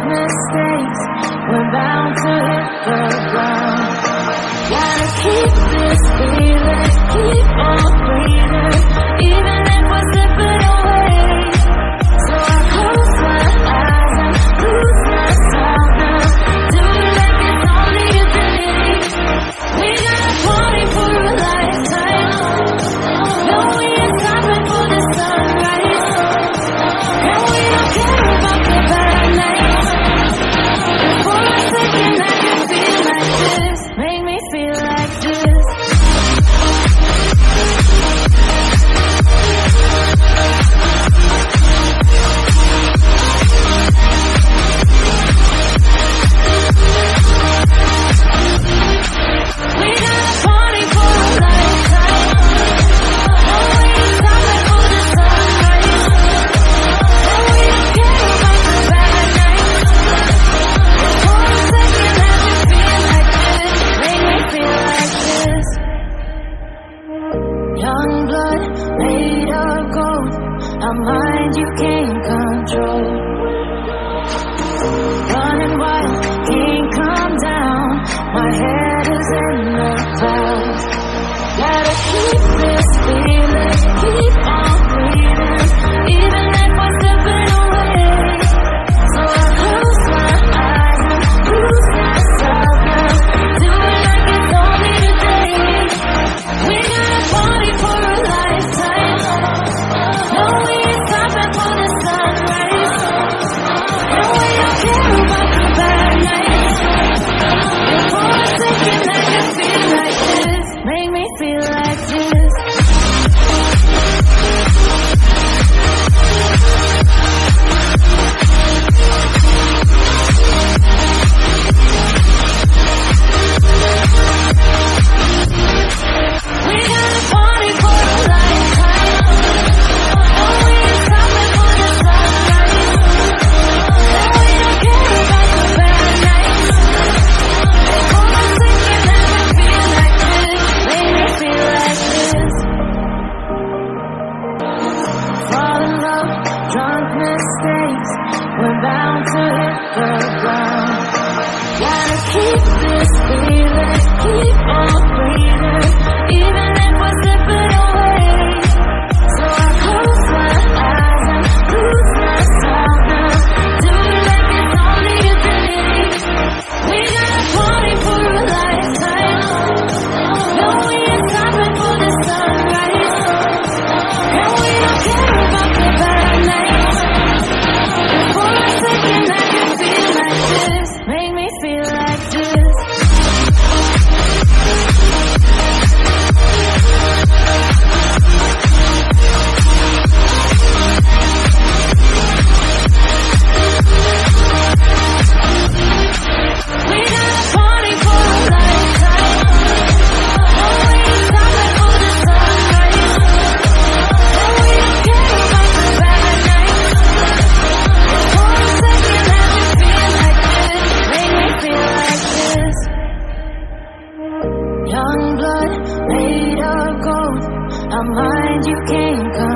mistakes, we're bound to hit the ground. Gotta keep this feeling, keep on breathing, even if we're slipping away. So I close my eyes and lose myself now, do it like it's only a day. We got a party for a lifetime, no we ain't stopping for the sunrise, and we don't care about the bad nights. And for a second I can feel like this, make me feel like this. We got a party for a lifetime, no we ain't stopping for the sunrise, and we don't care about the bad nights. For a second I can feel like this, make me feel like this. Young blood made of gold, a mind you can't control. Running wild, can't come down, my head is in the clouds. Gotta keep this feeling, keep on breathing, even if we're slipping away. So I close my eyes and lose myself now, do it like it's only today. We got a party for a lifetime, no we ain't stopping for the sunrise, and we don't care about the bad nights. And for a second I can feel like this, make me feel like this. We got a party for a lifetime, no we ain't stopping for the sunrise, and we don't care about the bad nights. And for a second I can feel like this, make me feel like this. Fall in love, drunk mistakes, we're bound to hit the ground. Gotta keep this feeling, keep on breathing, even if we're slipping away. So I close my eyes and lose myself now, do it like it's only a day. We got a party for a lifetime, no we ain't stopping for the sunrise, and we don't care about the bad nights. And for a second I can feel like this, make me feel like this. We got a party for a lifetime, no we ain't stopping for the sunrise, and we don't care about the bad nights. And for a second I can feel like this, make me feel like this. Young blood made of gold, a mind you can't control.